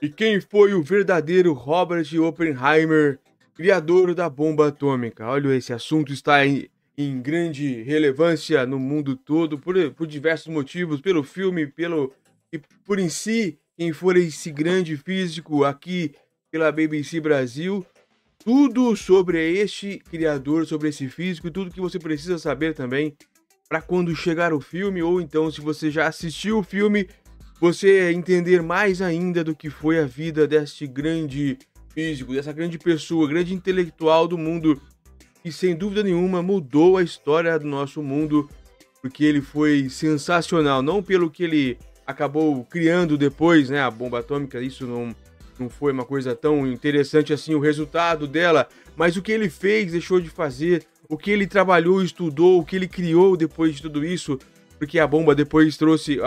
E quem foi o verdadeiro Robert Oppenheimer, criador da bomba atômica? Olha, esse assunto está em grande relevância no mundo todo por diversos motivos, pelo filme, e por em si, quem for esse grande físico aqui pela BBC Brasil. Tudo sobre este criador, sobre esse físico, tudo que você precisa saber também para quando chegar o filme, ou então se você já assistiu o filme, você entender mais ainda do que foi a vida deste grande físico, dessa grande pessoa, grande intelectual do mundo, que sem dúvida nenhuma mudou a história do nosso mundo, porque ele foi sensacional, não pelo que ele acabou criando depois, né, a bomba atômica, isso não foi uma coisa tão interessante assim o resultado dela, mas o que ele fez, deixou de fazer, o que ele trabalhou, estudou, o que ele criou depois de tudo isso, porque a bomba depois trouxe,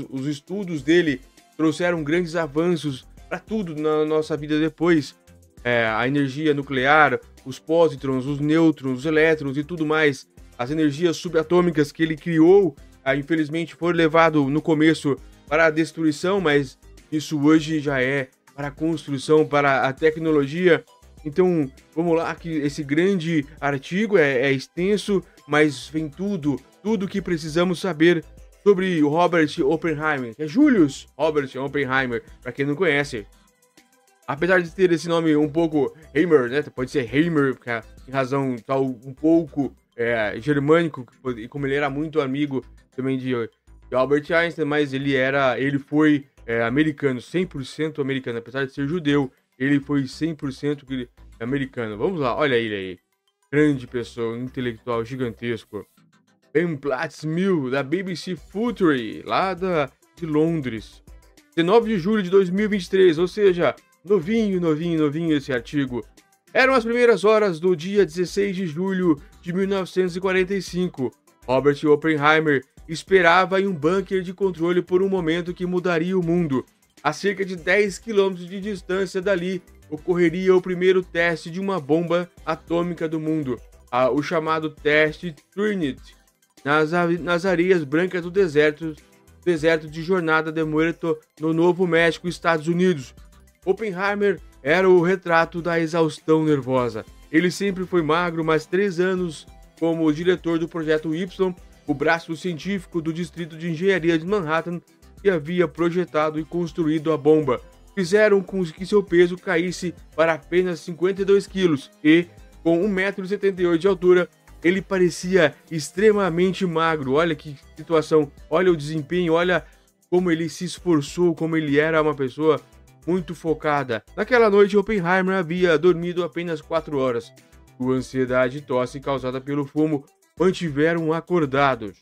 os estudos dele trouxeram grandes avanços para tudo na nossa vida depois. A energia nuclear, os pósitrons, os nêutrons, os elétrons e tudo mais, as energias subatômicas que ele criou, infelizmente foram levados no começo para a destruição, mas isso hoje já é para a construção, para a tecnologia. Então, vamos lá, que esse grande artigo é extenso, mas vem tudo que precisamos saber sobre o Robert Oppenheimer. É Julius Robert Oppenheimer, para quem não conhece. Apesar de ter esse nome um pouco Heimer, né? Pode ser Heimer, porque em razão tal um pouco germânico, e como ele era muito amigo também de Albert Einstein, mas ele foi americano, 100% americano, apesar de ser judeu, ele foi 100% americano. Vamos lá, olha ele aí, grande pessoa, intelectual gigantesco. Ben Platzmill, da BBC Future, lá de Londres. 19 de julho de 2023, ou seja, novinho esse artigo. Eram as primeiras horas do dia 16 de julho de 1945. Robert Oppenheimer esperava em um bunker de controle por um momento que mudaria o mundo. A cerca de 10 quilômetros de distância dali, ocorreria o primeiro teste de uma bomba atômica do mundo, o chamado teste Trinity, nas areias brancas do deserto de Jornada de Muerto, no Novo México, Estados Unidos. Oppenheimer era o retrato da exaustão nervosa. Ele sempre foi magro, mas 3 anos como diretor do Projeto Y, o braço científico do Distrito de Engenharia de Manhattan, que havia projetado e construído a bomba, fizeram com que seu peso caísse para apenas 52 quilos e, com 1,78 m de altura, ele parecia extremamente magro. Olha que situação, olha o desempenho, olha como ele se esforçou, como ele era uma pessoa muito focada. Naquela noite, Oppenheimer havia dormido apenas 4 horas. Sua ansiedade e tosse causada pelo fumo mantiveram acordados.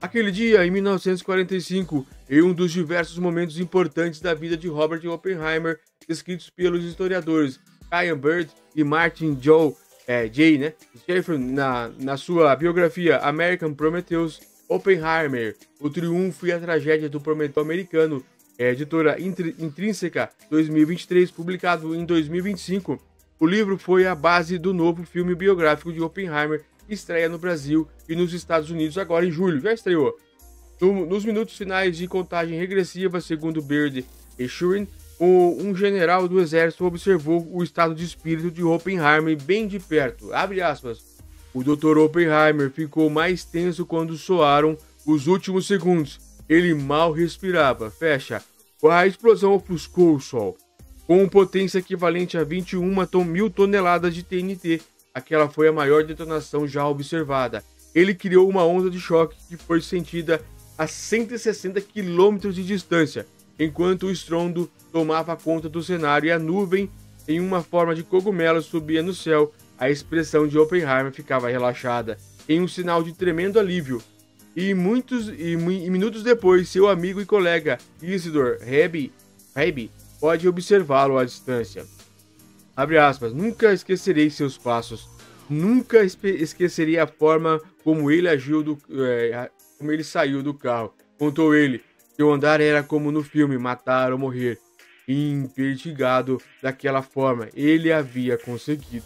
Aquele dia, em 1945, em um dos diversos momentos importantes da vida de Robert Oppenheimer, descritos pelos historiadores Ian Bird e Martin Jeffrey na sua biografia American Prometheus, Oppenheimer, o triunfo e a tragédia do Prometeu americano, editora Intrínseca 2023, publicado em 2025. O livro foi a base do novo filme biográfico de Oppenheimer, que estreia no Brasil e nos Estados Unidos agora em julho. Já estreou. Nos minutos finais de contagem regressiva, segundo Bird e Shurin, um general do exército observou o estado de espírito de Oppenheimer bem de perto. Abre aspas. O Dr. Oppenheimer ficou mais tenso quando soaram os últimos segundos. Ele mal respirava. Fecha. A explosão ofuscou o sol. Com potência equivalente a 21.000 toneladas de TNT, aquela foi a maior detonação já observada. Ele criou uma onda de choque que foi sentida a 160 quilômetros de distância, enquanto o estrondo tomava conta do cenário e a nuvem, em uma forma de cogumelo, subia no céu. A expressão de Oppenheimer ficava relaxada, em um sinal de tremendo alívio. E minutos depois, seu amigo e colega Isidor Rabi pode observá-lo à distância. Abre aspas. Nunca esquecerei seus passos. Nunca esquecerei a forma como ele agiu como ele saiu do carro. Contou ele. Seu andar era como no filme Matar ou Morrer. Impertigado daquela forma, ele havia conseguido.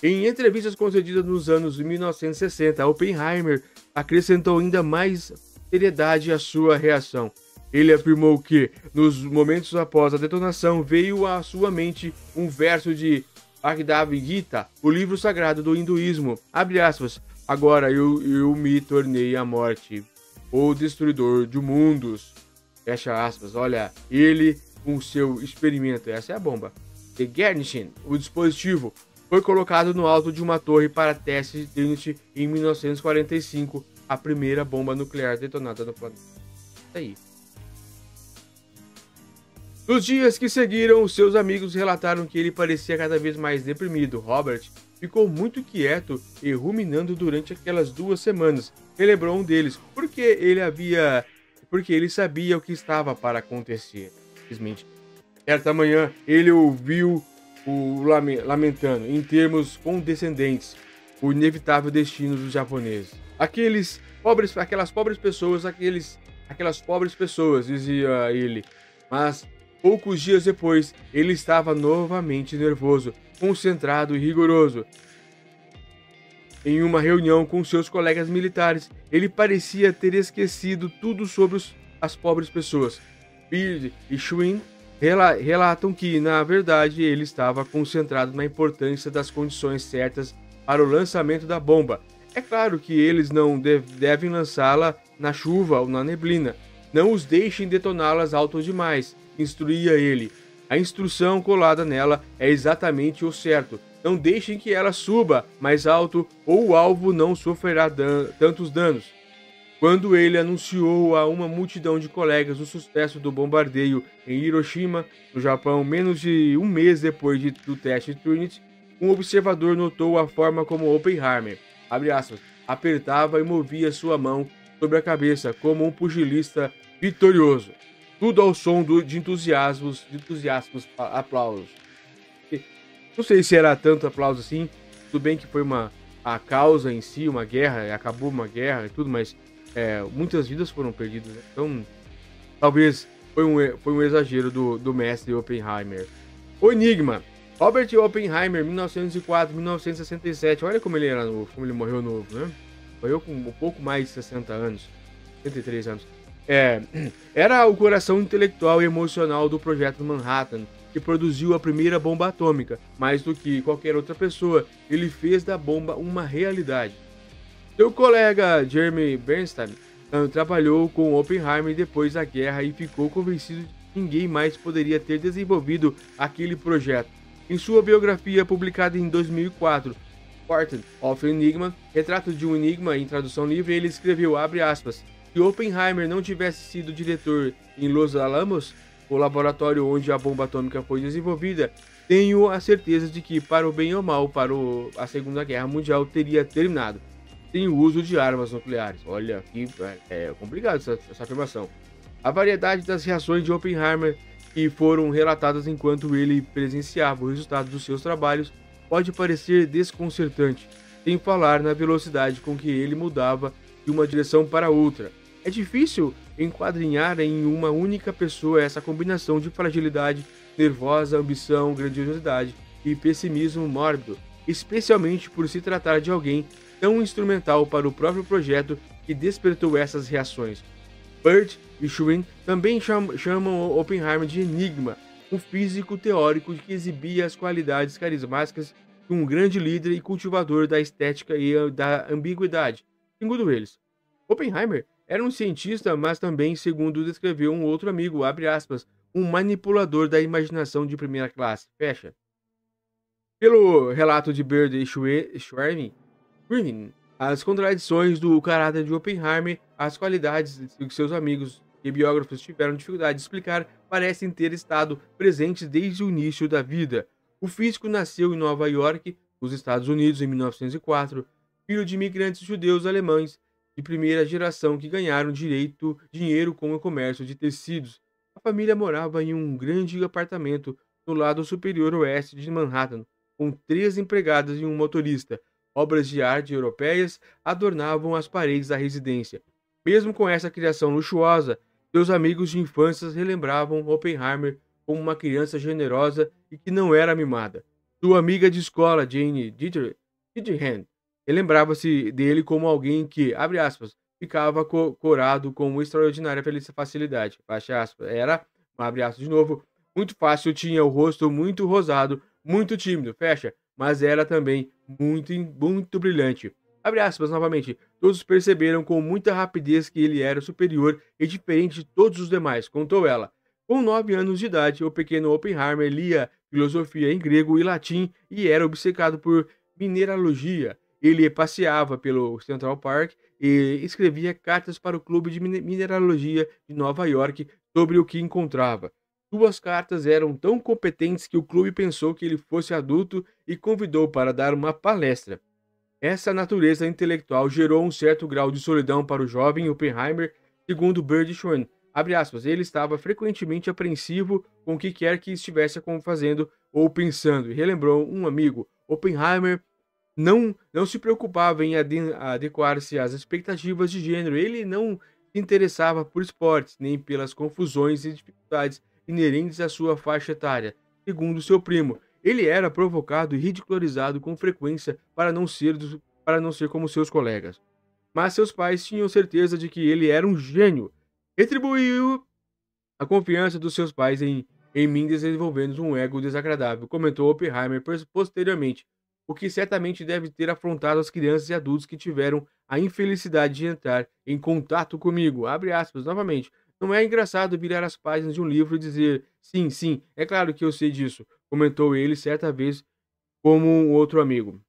Em entrevistas concedidas nos anos 1960, Oppenheimer acrescentou ainda mais seriedade à sua reação. Ele afirmou que, nos momentos após a detonação, veio à sua mente um verso de Bhagavad Gita, o livro sagrado do hinduísmo. Abre aspas. Agora eu me tornei a morte, o destruidor de mundos. Fecha aspas. Olha, ele com seu experimento. Essa é a bomba. The Garnishin, o dispositivo, foi colocado no alto de uma torre para teste de Trinity em 1945, a primeira bomba nuclear detonada no planeta. Isso aí. Nos dias que seguiram, seus amigos relataram que ele parecia cada vez mais deprimido. Robert ficou muito quieto e ruminando durante aquelas 2 semanas. Relembrou um deles, porque ele sabia o que estava para acontecer. Simplesmente. Certa manhã, ele ouviu o lamentando, em termos condescendentes, o inevitável destino dos japoneses. Aquelas pobres pessoas, dizia ele. Mas poucos dias depois, ele estava novamente nervoso, concentrado e rigoroso. Em uma reunião com seus colegas militares, ele parecia ter esquecido tudo sobre as pobres pessoas. Beard e Schwinn relatam que, na verdade, ele estava concentrado na importância das condições certas para o lançamento da bomba. É claro que eles não devem lançá-la na chuva ou na neblina. Não os deixem detoná-las alto demais, instruía ele. A instrução colada nela é exatamente o certo. Não deixem que ela suba mais alto ou o alvo não sofrerá tantos danos. Quando ele anunciou a uma multidão de colegas o sucesso do bombardeio em Hiroshima, no Japão, menos de um mês depois do teste Trinity, um observador notou a forma como Oppenheimer, abre aspas, apertava e movia sua mão sobre a cabeça como um pugilista vitorioso. Tudo ao som de entusiasmos aplausos. Não sei se era tanto aplauso assim, tudo bem que foi a causa em si, uma guerra, acabou uma guerra e tudo, mas muitas vidas foram perdidas, né? Então talvez foi um exagero do mestre Oppenheimer. O Enigma. Robert Oppenheimer, 1904-1967, olha como ele era novo, como ele morreu novo, né? Morreu com um pouco mais de 60 anos, 63 anos. Era o coração intelectual e emocional do projeto Manhattan, que produziu a primeira bomba atômica. Mais do que qualquer outra pessoa, ele fez da bomba uma realidade. Seu colega Jeremy Bernstein trabalhou com Oppenheimer depois da guerra e ficou convencido de que ninguém mais poderia ter desenvolvido aquele projeto. Em sua biografia publicada em 2004, Portrait of Enigma, Retrato de um Enigma em tradução livre, ele escreveu, abre aspas, se Oppenheimer não tivesse sido diretor em Los Alamos, o laboratório onde a bomba atômica foi desenvolvida, tenho a certeza de que, para o bem ou mal, a Segunda Guerra Mundial teria terminado sem o uso de armas nucleares. Olha, que é complicado essa afirmação. A variedade das reações de Oppenheimer que foram relatadas enquanto ele presenciava o resultado dos seus trabalhos pode parecer desconcertante, sem falar na velocidade com que ele mudava de uma direção para outra. É difícil enquadrinhar em uma única pessoa essa combinação de fragilidade, nervosa, ambição, grandiosidade e pessimismo mórbido, especialmente por se tratar de alguém tão instrumental para o próprio projeto que despertou essas reações. Bird e Schwinn também chamam Oppenheimer de enigma, um físico teórico que exibia as qualidades carismáticas de um grande líder e cultivador da estética e da ambiguidade. Segundo eles, Oppenheimer era um cientista, mas também, segundo descreveu um outro amigo, abre aspas, um manipulador da imaginação de primeira classe, fecha. Pelo relato de Bird e Schwinn, as contradições do caráter de Oppenheimer, as qualidades que seus amigos e biógrafos tiveram dificuldade de explicar, parecem ter estado presentes desde o início da vida. O físico nasceu em Nova York, nos Estados Unidos, em 1904, filho de imigrantes judeus alemães de primeira geração que ganharam dinheiro com o comércio de tecidos. A família morava em um grande apartamento no lado superior oeste de Manhattan, com 3 empregadas e um motorista. Obras de arte europeias adornavam as paredes da residência. Mesmo com essa criação luxuosa, seus amigos de infância relembravam Oppenheimer como uma criança generosa e que não era mimada. Sua amiga de escola, Jane Ditterhand, lembrava-se dele como alguém que, abre aspas, ficava corado com extraordinária facilidade. Fecha aspas. Era, abre aspas de novo, muito fácil, tinha o rosto muito rosado, muito tímido, fecha, mas era também muito brilhante. Abre aspas novamente. Todos perceberam com muita rapidez que ele era superior e diferente de todos os demais, contou ela. Com 9 anos de idade, o pequeno Oppenheimer lia filosofia em grego e latim e era obcecado por mineralogia. Ele passeava pelo Central Park e escrevia cartas para o Clube de Mineralogia de Nova York sobre o que encontrava. Suas cartas eram tão competentes que o clube pensou que ele fosse adulto e convidou para dar uma palestra. Essa natureza intelectual gerou um certo grau de solidão para o jovem Oppenheimer, segundo Bird Schwan. Abre aspas, ele estava frequentemente apreensivo com o que quer que estivesse fazendo ou pensando, e relembrou um amigo. Oppenheimer não se preocupava em adequar-se às expectativas de gênero, ele não se interessava por esportes, nem pelas confusões e dificuldades inerentes à sua faixa etária, segundo seu primo. Ele era provocado e ridicularizado com frequência para não ser como seus colegas. Mas seus pais tinham certeza de que ele era um gênio. Retribuiu a confiança dos seus pais em mim desenvolvendo um ego desagradável, comentou Oppenheimer posteriormente, o que certamente deve ter afrontado as crianças e adultos que tiveram a infelicidade de entrar em contato comigo. Abre aspas novamente. Não é engraçado virar as páginas de um livro e dizer sim, sim, é claro que eu sei disso, comentou ele certa vez como um outro amigo.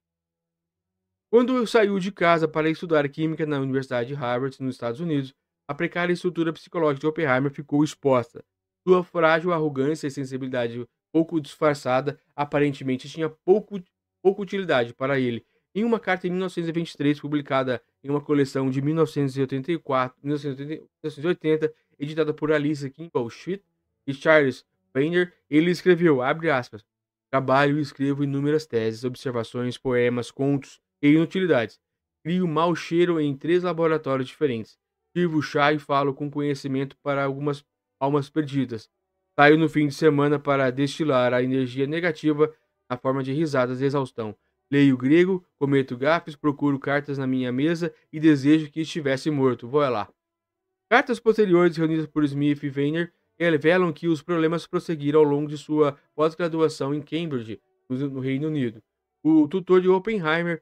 Quando saiu de casa para estudar química na Universidade de Harvard, nos Estados Unidos, a precária estrutura psicológica de Oppenheimer ficou exposta. Sua frágil arrogância e sensibilidade pouco disfarçada aparentemente tinha pouca utilidade para ele. Em uma carta em 1923, publicada em uma coleção de 1980, editada por Alice Kimball Schmidt e Charles Weiner, ele escreveu, abre aspas, trabalho e escrevo inúmeras teses, observações, poemas, contos e inutilidades. Crio mau cheiro em 3 laboratórios diferentes. Sirvo chá e falo com conhecimento para algumas almas perdidas. Saio no fim de semana para destilar a energia negativa na forma de risadas e exaustão. Leio grego, cometo gafes, procuro cartas na minha mesa e desejo que estivesse morto. Vou lá. Cartas posteriores reunidas por Smith e Weiner revelam que os problemas prosseguiram ao longo de sua pós-graduação em Cambridge, no Reino Unido. O tutor de Oppenheimer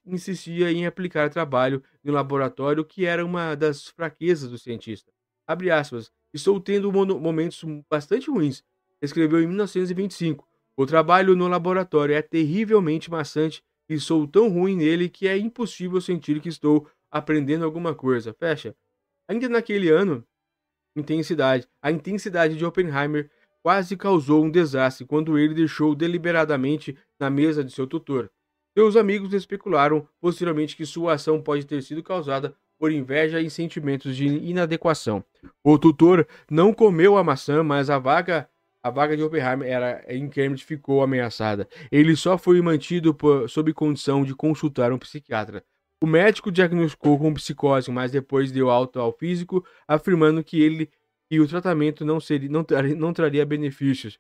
insistia em aplicar trabalho no laboratório, que era uma das fraquezas do cientista. Abre aspas, estou tendo momentos bastante ruins, escreveu em 1925. O trabalho no laboratório é terrivelmente maçante e sou tão ruim nele que é impossível sentir que estou aprendendo alguma coisa. Fecha. Ainda naquele ano, a intensidade de Oppenheimer quase causou um desastre quando ele deixou deliberadamente na mesa de seu tutor. Seus amigos especularam posteriormente que sua ação pode ter sido causada por inveja e sentimentos de inadequação. O tutor não comeu a maçã, mas a vaga de Oppenheimer em Cambridge ficou ameaçada. Ele só foi mantido sob condição de consultar um psiquiatra. O médico diagnosticou com psicose, mas depois deu alta ao físico, afirmando que o tratamento não traria benefícios.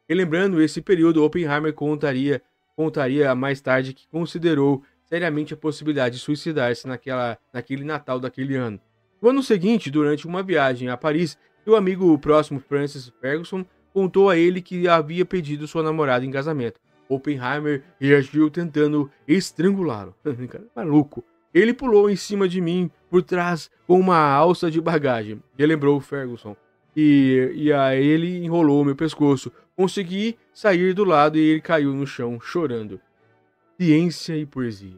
E lembrando esse período, Oppenheimer contaria mais tarde que considerou seriamente a possibilidade de suicidar-se naquele Natal daquele ano. No ano seguinte, durante uma viagem a Paris, seu amigo próximo Francis Ferguson contou a ele que havia pedido sua namorada em casamento. Oppenheimer reagiu tentando estrangulá-lo. Maluco. Ele pulou em cima de mim por trás com uma alça de bagagem, relembrou Ferguson. E a ele enrolou meu pescoço. Consegui sair do lado e ele caiu no chão, chorando. Ciência e poesia.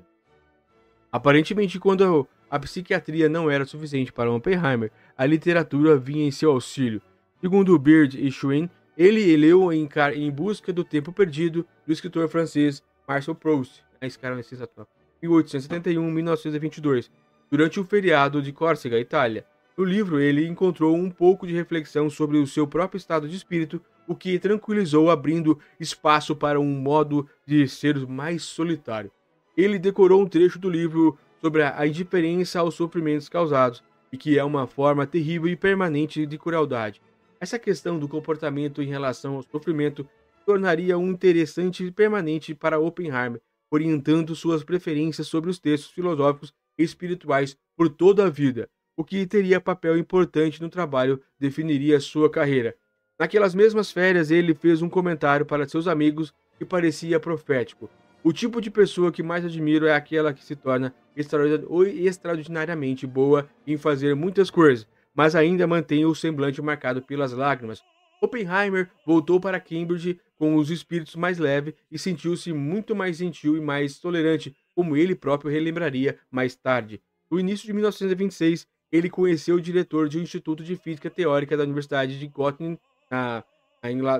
Aparentemente, quando a psiquiatria não era suficiente para Oppenheimer, a literatura vinha em seu auxílio. Segundo Beard e Schwen, ele leu em Busca do Tempo Perdido, do escritor francês Marcel Proust, esse cara é sensacional, 1871-1922, durante o feriado de Córcega, Itália. No livro, ele encontrou um pouco de reflexão sobre o seu próprio estado de espírito, o que tranquilizou, abrindo espaço para um modo de ser mais solitário. Ele decorou um trecho do livro sobre a indiferença aos sofrimentos causados, e que é uma forma terrível e permanente de crueldade. Essa questão do comportamento em relação ao sofrimento tornaria um interessante e permanente para Oppenheimer, orientando suas preferências sobre os textos filosóficos espirituais por toda a vida, o que teria papel importante no trabalho definiria sua carreira. Naquelas mesmas férias, ele fez um comentário para seus amigos que parecia profético. O tipo de pessoa que mais admiro é aquela que se torna extraordinariamente boa em fazer muitas coisas, mas ainda mantém o semblante marcado pelas lágrimas. Oppenheimer voltou para Cambridge com os espíritos mais leves e sentiu-se muito mais gentil e mais tolerante, como ele próprio relembraria mais tarde. No início de 1926, ele conheceu o diretor de um Instituto de Física Teórica da Universidade de Göttingen, na,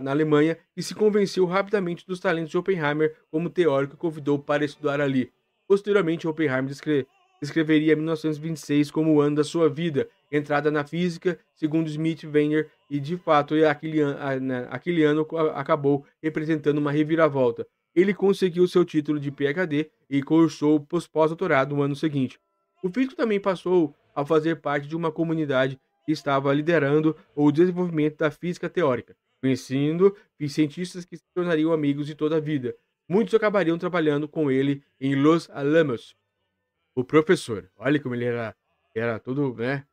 na Alemanha, e se convenceu rapidamente dos talentos de Oppenheimer como teórico e convidou para estudar ali. Posteriormente, Oppenheimer descreveria 1926 como o ano da sua vida, entrada na física, segundo Smith Weiner, e de fato aquele ano acabou representando uma reviravolta. Ele conseguiu seu título de PhD e cursou pós-doutorado no ano seguinte. O físico também passou a fazer parte de uma comunidade que estava liderando o desenvolvimento da física teórica, conhecendo cientistas que se tornariam amigos de toda a vida. Muitos acabariam trabalhando com ele em Los Alamos. O professor, olha como ele era todo, né,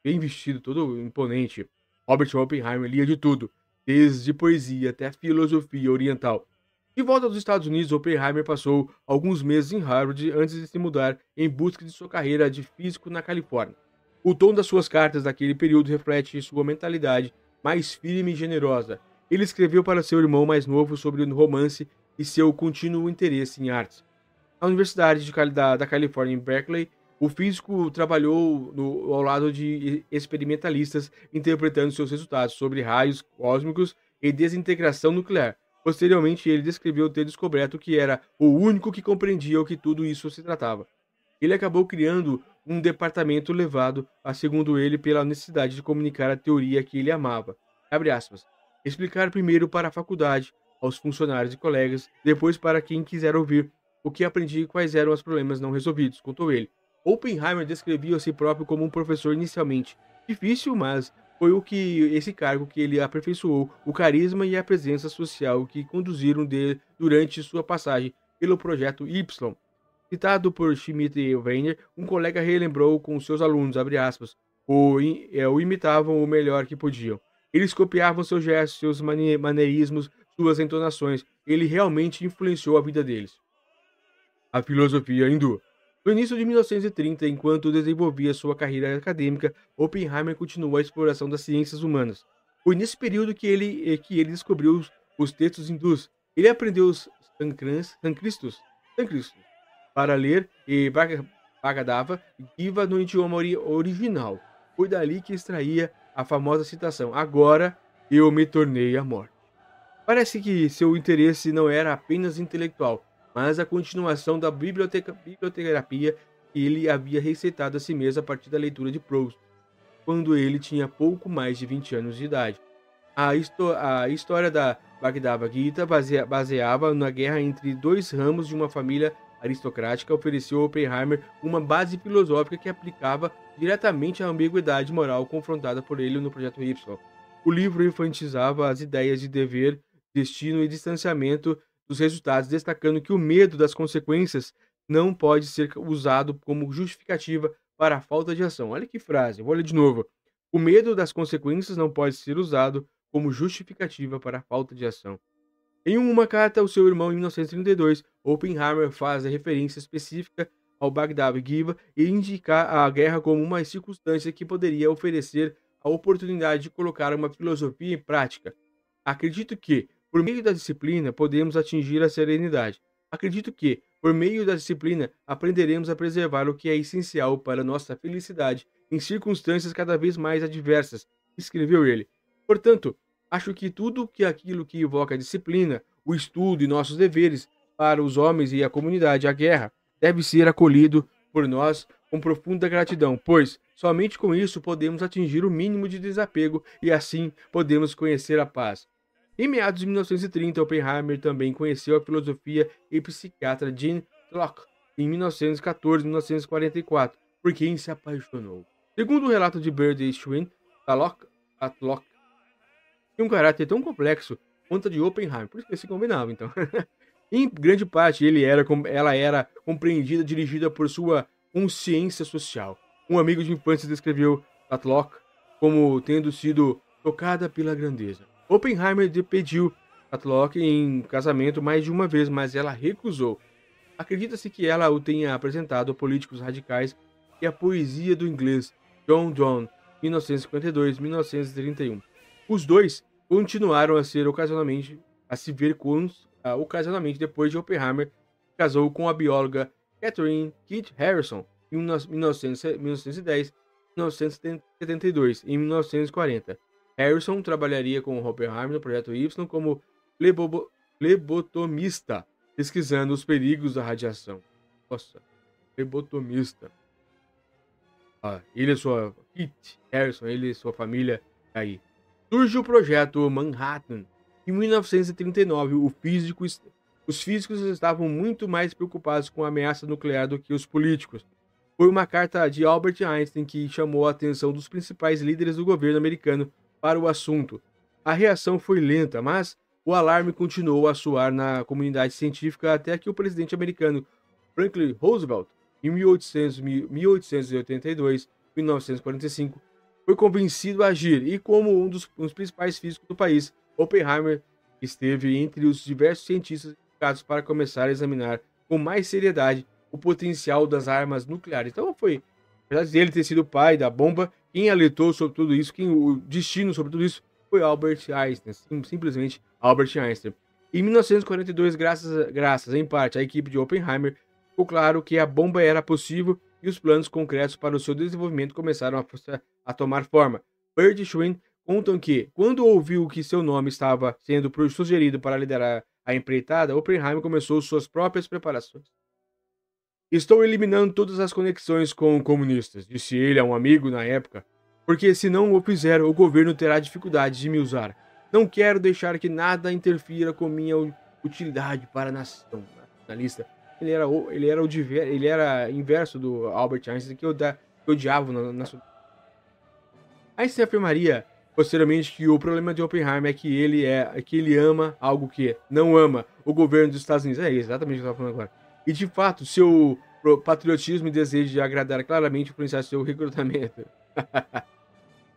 bem vestido, todo imponente. Robert Oppenheimer lia de tudo, desde poesia até filosofia oriental. De volta aos Estados Unidos, Oppenheimer passou alguns meses em Harvard antes de se mudar em busca de sua carreira de físico na Califórnia. O tom das suas cartas daquele período reflete sua mentalidade mais firme e generosa. Ele escreveu para seu irmão mais novo sobre o romance e seu contínuo interesse em artes. Na Universidade da Califórnia, em Berkeley, o físico trabalhou ao lado de experimentalistas, interpretando seus resultados sobre raios cósmicos e desintegração nuclear. Posteriormente, ele descreveu ter descoberto que era o único que compreendia o que tudo isso se tratava. Ele acabou criando um departamento levado a, segundo ele, pela necessidade de comunicar a teoria que ele amava. Abre aspas. Explicar primeiro para a faculdade, aos funcionários e colegas, depois para quem quiser ouvir o que aprendi e quais eram os problemas não resolvidos, contou ele. Oppenheimer descrevia a si próprio como um professor inicialmente difícil, mas foi esse cargo que ele aperfeiçoou o carisma e a presença social que conduziram dele durante sua passagem pelo Projeto Y. Citado por Schmidt e Weiner, um colega relembrou com seus alunos, abre aspas, o imitavam o melhor que podiam. Eles copiavam seus gestos, seus maneirismos, suas entonações. Ele realmente influenciou a vida deles. A filosofia hindu. No início de 1930, enquanto desenvolvia sua carreira acadêmica, Oppenheimer continuou a exploração das ciências humanas. Foi nesse período que ele descobriu os textos hindus. Ele aprendeu os sânscritos para ler e Bhagavad Gita no idioma original. Foi dali que extraía a famosa citação: "Agora eu me tornei a morte". Parece que seu interesse não era apenas intelectual, mas a continuação da biblioterapia que ele havia receitado a si mesmo a partir da leitura de Proust, quando ele tinha pouco mais de 20 anos de idade. A história da Bhagavad Gita, baseava na guerra entre dois ramos de uma família aristocrática, ofereceu a Oppenheimer uma base filosófica que aplicava diretamente à ambiguidade moral confrontada por ele no Projeto Y. O livro enfatizava as ideias de dever, destino e distanciamento dos resultados, destacando que o medo das consequências não pode ser usado como justificativa para a falta de ação. Olha que frase, vou ler de novo. O medo das consequências não pode ser usado como justificativa para a falta de ação. Em uma carta ao seu irmão em 1932, Oppenheimer faz a referência específica ao Bhagavad Gita e indica a guerra como uma circunstância que poderia oferecer a oportunidade de colocar uma filosofia em prática. Acredito que, por meio da disciplina, podemos atingir a serenidade. Acredito que, por meio da disciplina, aprenderemos a preservar o que é essencial para nossa felicidade em circunstâncias cada vez mais adversas, escreveu ele. Portanto, acho que tudo aquilo que evoca a disciplina, o estudo e nossos deveres para os homens e a comunidade, a guerra, deve ser acolhido por nós com profunda gratidão, pois somente com isso podemos atingir o mínimo de desapego e assim podemos conhecer a paz. Em meados de 1930, Oppenheimer também conheceu a filosofia e psiquiatra Jean Locke em 1914 e 1944, por quem se apaixonou. Segundo o relato de Bernard Schwinn, Locke tinha um caráter tão complexo quanto a de Oppenheimer, por isso que eles se combinavam, então. Em grande parte, ela era compreendida, dirigida por sua consciência social. Um amigo de infância descreveu Tatlock como tendo sido tocada pela grandeza. Oppenheimer pediu Tatlock em casamento mais de uma vez, mas ela recusou. Acredita-se que ela o tenha apresentado a políticos radicais e a poesia do inglês John Donne, 1952-1931. Os dois continuaram a se ver ocasionalmente depois de Oppenheimer casou com a bióloga Catherine Keith Harrison em 1910, 1972 e 1940. Harrison trabalharia com Oppenheimer no Projeto Y como flebotomista, pesquisando os perigos da radiação. Nossa, flebotomista. Ele e sua Keith Harrison, ele e sua família aí. Surge o Projeto Manhattan. Em 1939, os físicos estavam muito mais preocupados com a ameaça nuclear do que os políticos. Foi uma carta de Albert Einstein que chamou a atenção dos principais líderes do governo americano para o assunto. A reação foi lenta, mas o alarme continuou a soar na comunidade científica até que o presidente americano Franklin Roosevelt, em 1882 e 1945, foi convencido a agir e, como um dos principais físicos do país, Oppenheimer esteve entre os diversos cientistas indicados para começar a examinar com mais seriedade o potencial das armas nucleares. Então foi, apesar de ele ter sido o pai da bomba, quem alertou sobre tudo isso, o destino sobre tudo isso, foi Albert Einstein, simplesmente Albert Einstein. Em 1942, graças em parte à equipe de Oppenheimer, ficou claro que a bomba era possível e os planos concretos para o seu desenvolvimento começaram a tomar forma. Burt e Schwinn contam que, quando ouviu que seu nome estava sendo sugerido para liderar a empreitada, Oppenheimer começou suas próprias preparações. Estou eliminando todas as conexões com comunistas, disse ele a um amigo na época, porque se não o fizer, o governo terá dificuldade de me usar. Não quero deixar que nada interfira com minha utilidade para a nação. Nacionalista. Ele era inverso do Albert Einstein, que odiava na sua. Einstein afirmaria posteriormente que o problema de Oppenheimer é que ele ama algo que não ama o governo dos Estados Unidos. É exatamente o que eu estava falando agora. E de fato, seu patriotismo e desejo de agradar claramente influenciar seu recrutamento.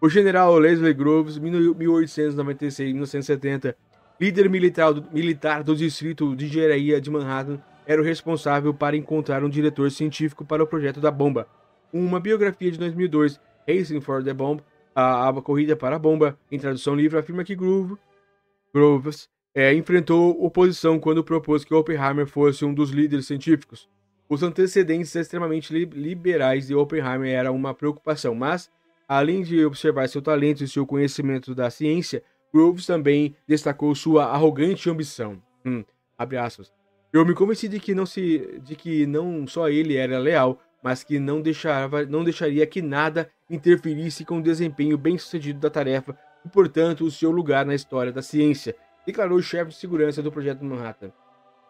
O general Leslie Groves, 1896-1970, líder militar do Distrito de Engenharia de Manhattan, era o responsável para encontrar um diretor científico para o projeto da bomba. Uma biografia de 2002, Racing for the Bomb, a corrida para a bomba, em tradução livre, afirma que Groves enfrentou oposição quando propôs que Oppenheimer fosse um dos líderes científicos. Os antecedentes extremamente liberais de Oppenheimer eram uma preocupação, mas, além de observar seu talento e seu conhecimento da ciência, Groves também destacou sua arrogante ambição. Abre aspas. Eu me convenci de que não só ele era leal, mas que não deixaria que nada interferisse com o desempenho bem-sucedido da tarefa e, portanto, o seu lugar na história da ciência, declarou o chefe de segurança do Projeto Manhattan.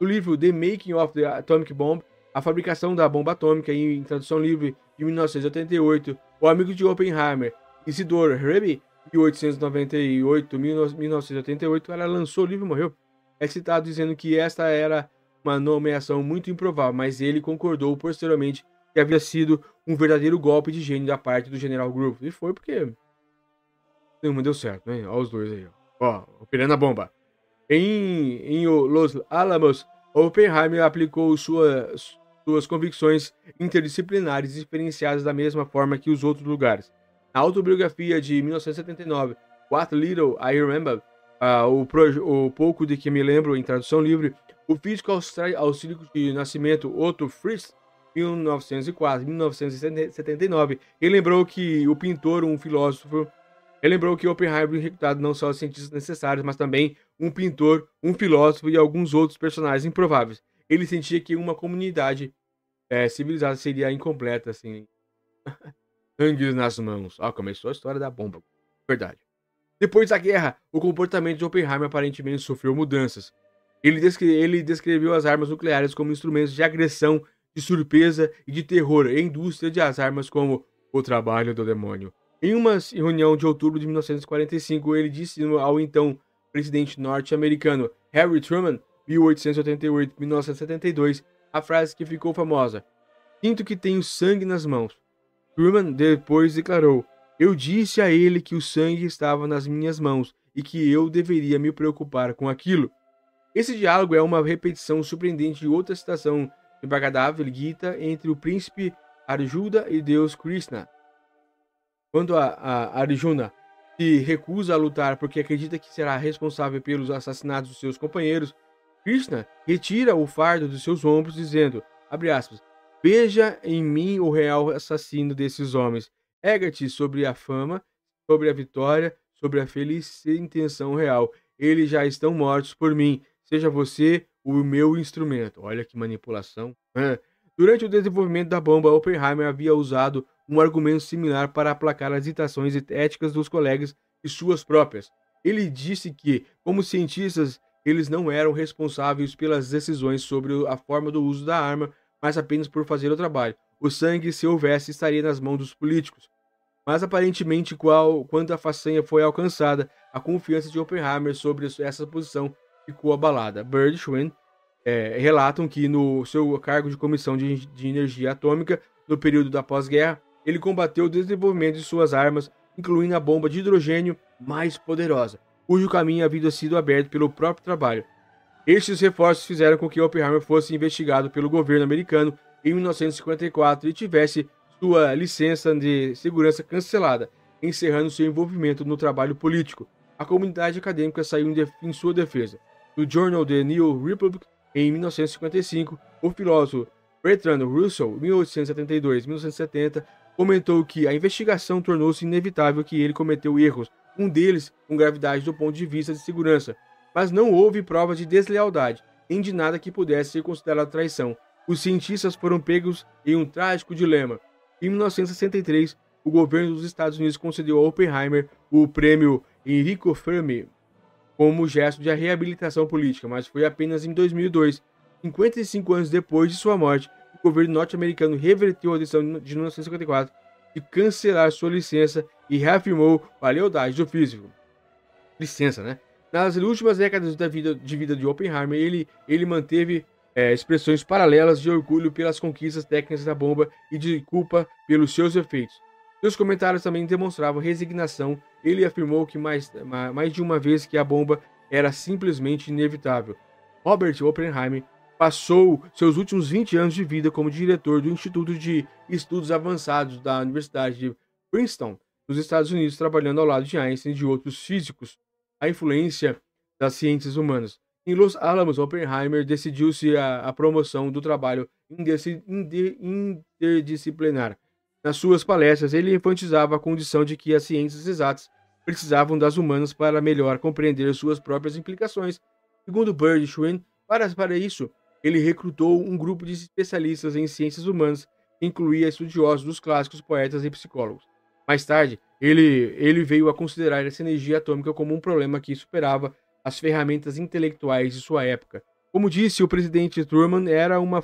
No livro The Making of the Atomic Bomb, A Fabricação da Bomba Atômica, em tradução livre de 1988, o amigo de Oppenheimer, Isidore Reby, 1898-1988, ela lançou o livro e morreu. É citado dizendo que esta era uma nomeação muito improvável, mas ele concordou posteriormente que havia sido um verdadeiro golpe de gênio da parte do General Groves. E foi porque não deu certo, né? Olha os dois aí, ó, operando a bomba. Em Los Alamos, Oppenheimer aplicou suas convicções interdisciplinares diferenciadas da mesma forma que os outros lugares. Na autobiografia de 1979, What Little I Remember, o pouco de que me lembro, em tradução livre, o físico austríaco de nascimento Otto Frisch, 1904-1979, lembrou que Oppenheimer recrutado não só os cientistas necessários, mas também um pintor, um filósofo e alguns outros personagens improváveis. Ele sentia que uma comunidade civilizada seria incompleta, assim. Sangue nas mãos. Começou a história da bomba. Verdade. Depois da guerra, o comportamento de Oppenheimer aparentemente sofreu mudanças. Ele descreveu as armas nucleares como instrumentos de agressão, de surpresa e de terror, e a indústria de as armas como o trabalho do demônio. Em uma reunião de outubro de 1945, ele disse ao então presidente norte-americano Harry Truman, 1888-1972, a frase que ficou famosa: Sinto que tenho sangue nas mãos. Truman depois declarou: eu disse a ele que o sangue estava nas minhas mãos e que eu deveria me preocupar com aquilo. Esse diálogo é uma repetição surpreendente de outra citação de Bhagavad Gita entre o príncipe Arjuna e Deus Krishna. Quando a Arjuna se recusa a lutar porque acredita que será responsável pelos assassinatos dos seus companheiros, Krishna retira o fardo dos seus ombros, dizendo, abre aspas, veja em mim o real assassino desses homens. Erga-te sobre a fama, sobre a vitória, sobre a feliz intenção real. Eles já estão mortos por mim. Seja você o meu instrumento. Olha que manipulação. Durante o desenvolvimento da bomba, Oppenheimer havia usado um argumento similar para aplacar as irritações éticas dos colegas e suas próprias. Ele disse que, como cientistas, eles não eram responsáveis pelas decisões sobre a forma do uso da arma, mas apenas por fazer o trabalho. O sangue, se houvesse, estaria nas mãos dos políticos. Mas aparentemente, quando a façanha foi alcançada, a confiança de Oppenheimer sobre essa posição ficou abalada. Bird e Schwinn relatam que no seu cargo de comissão de energia atômica, no período da pós-guerra, ele combateu o desenvolvimento de suas armas, incluindo a bomba de hidrogênio mais poderosa, cujo caminho havia sido aberto pelo próprio trabalho. Estes reforços fizeram com que Oppenheimer fosse investigado pelo governo americano em 1954 e tivesse sua licença de segurança cancelada, encerrando seu envolvimento no trabalho político. A comunidade acadêmica saiu em sua defesa. No Journal The New Republic, em 1955, o filósofo Bertrand Russell, 1872-1970, comentou que a investigação tornou-se inevitável que ele cometeu erros, um deles com gravidade do ponto de vista de segurança, mas não houve provas de deslealdade, nem de nada que pudesse ser considerado traição. Os cientistas foram pegos em um trágico dilema. Em 1963, o governo dos Estados Unidos concedeu a Oppenheimer o prêmio Enrico Fermi como gesto de reabilitação política, mas foi apenas em 2002, 55 anos depois de sua morte, que o governo norte-americano reverteu a decisão de 1954 de cancelar sua licença e reafirmou a lealdade do físico. Licença, né? Nas últimas décadas de vida de Oppenheimer, ele manteve expressões paralelas de orgulho pelas conquistas técnicas da bomba e de culpa pelos seus efeitos. Seus comentários também demonstravam resignação. Ele afirmou que mais de uma vez que a bomba era simplesmente inevitável. Robert Oppenheimer passou seus últimos 20 anos de vida como diretor do Instituto de Estudos Avançados da Universidade de Princeton, nos Estados Unidos, trabalhando ao lado de Einstein e de outros físicos. A influência das ciências humanas. Em Los Alamos, Oppenheimer decidiu-se a promoção do trabalho interdisciplinar. Nas suas palestras, ele enfatizava a condição de que as ciências exatas precisavam das humanas para melhor compreender suas próprias implicações. Segundo Bird e Schwinn, para isso, ele recrutou um grupo de especialistas em ciências humanas, que incluía estudiosos dos clássicos, poetas e psicólogos. Mais tarde, ele veio a considerar essa energia atômica como um problema que superava as ferramentas intelectuais de sua época. Como disse o presidente Truman, era uma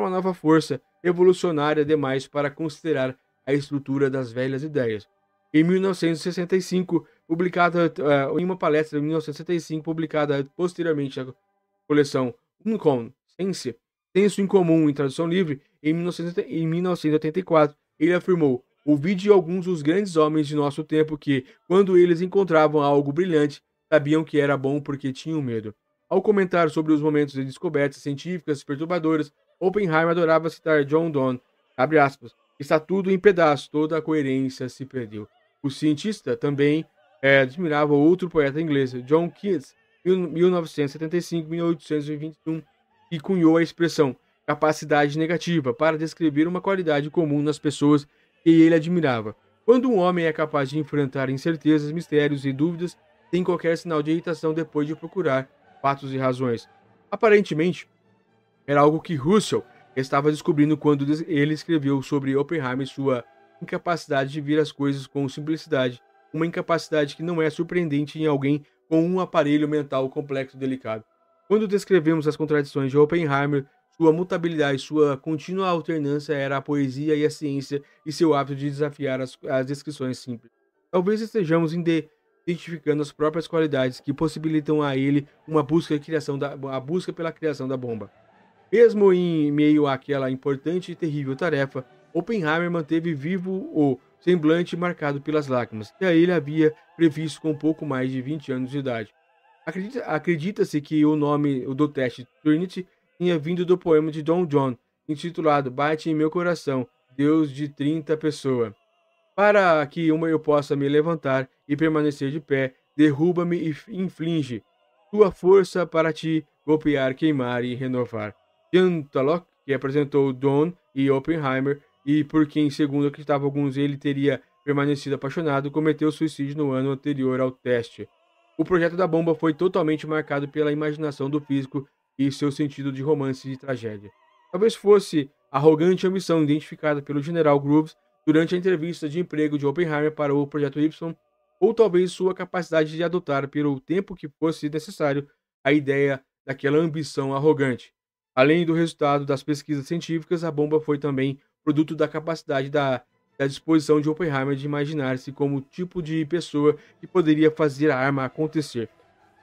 nova força evolucionária demais para considerar a estrutura das velhas ideias. Em 1965, em uma palestra em 1965, publicada posteriormente na coleção Uncommon Sense, Senso em Comum em tradução livre, em 1984, ele afirmou: ouvi de alguns dos grandes homens de nosso tempo que, quando eles encontravam algo brilhante, sabiam que era bom porque tinham medo. Ao comentar sobre os momentos de descobertas científicas perturbadoras, Oppenheimer adorava citar John Donne, abre aspas, está tudo em pedaços, toda a coerência se perdeu. O cientista também admirava outro poeta inglês, John Keats, 1975-1821, que cunhou a expressão capacidade negativa para descrever uma qualidade comum nas pessoas que ele admirava. Quando um homem é capaz de enfrentar incertezas, mistérios e dúvidas sem qualquer sinal de irritação depois de procurar fatos e razões. Aparentemente, era algo que Russell estava descobrindo quando ele escreveu sobre Oppenheimer e sua incapacidade de ver as coisas com simplicidade, uma incapacidade que não é surpreendente em alguém com um aparelho mental complexo e delicado. Quando descrevemos as contradições de Oppenheimer, sua mutabilidade, sua contínua alternância era a poesia e a ciência e seu hábito de desafiar as descrições simples. Talvez estejamos identificando as próprias qualidades que possibilitam a ele a busca pela criação da bomba. Mesmo em meio àquela importante e terrível tarefa, Oppenheimer manteve vivo o semblante marcado pelas lágrimas, que a ele havia previsto com pouco mais de 20 anos de idade. Acredita-se que o nome do teste Trinity tinha vindo do poema de Don John, intitulado Bate em Meu Coração, Deus de 30 pessoas. Para que eu possa me levantar e permanecer de pé, derruba-me e inflige tua força para te golpear, queimar e renovar. Jan Talok, que apresentou Don e Oppenheimer, e por quem, segundo acreditavam alguns, ele teria permanecido apaixonado, cometeu suicídio no ano anterior ao teste. O projeto da bomba foi totalmente marcado pela imaginação do físico e seu sentido de romance e tragédia. Talvez fosse a arrogante ambição identificada pelo General Groves durante a entrevista de emprego de Oppenheimer para o Projeto Y, ou talvez sua capacidade de adotar, pelo tempo que fosse necessário, a ideia daquela ambição arrogante. Além do resultado das pesquisas científicas, a bomba foi também produto da capacidade da disposição de Oppenheimer de imaginar-se como o tipo de pessoa que poderia fazer a arma acontecer.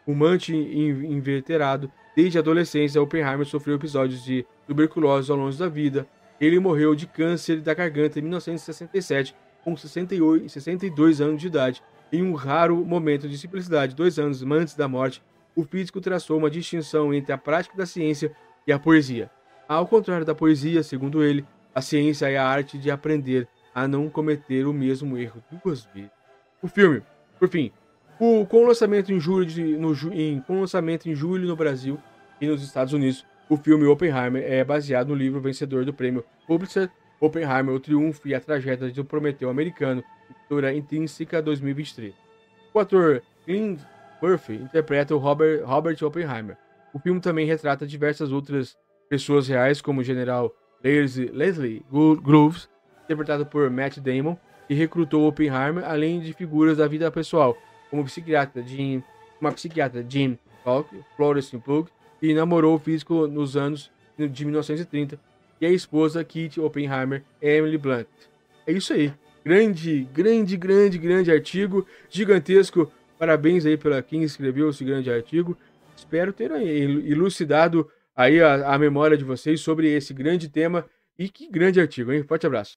Fumante inveterado, desde a adolescência, Oppenheimer sofreu episódios de tuberculose ao longo da vida. Ele morreu de câncer da garganta em 1967, com 62 anos de idade. Em um raro momento de simplicidade, 2 anos antes da morte, o físico traçou uma distinção entre a prática da ciência e a poesia. Ao contrário da poesia, segundo ele, a ciência é a arte de aprender a não cometer o mesmo erro 2 vezes. O filme, por fim, com lançamento em julho no Brasil e nos Estados Unidos, o filme Oppenheimer é baseado no livro vencedor do prêmio Pulitzer, Oppenheimer, o triunfo e a tragédia do Prometeu americano, editora Intrínseca 2023. O ator Cillian Murphy interpreta o Robert Oppenheimer. O filme também retrata diversas outras pessoas reais, como o general Leslie Groves, interpretado por Matt Damon, que recrutou Oppenheimer, além de figuras da vida pessoal, como uma psiquiatra Jean Florence Pugh, que namorou o físico nos anos de 1930, e a esposa Kitty Oppenheimer, Emily Blunt. É isso aí. Grande artigo, gigantesco. Parabéns aí para quem escreveu esse grande artigo. Espero ter elucidado aí a memória de vocês sobre esse grande tema e que grande artigo, hein? Forte abraço.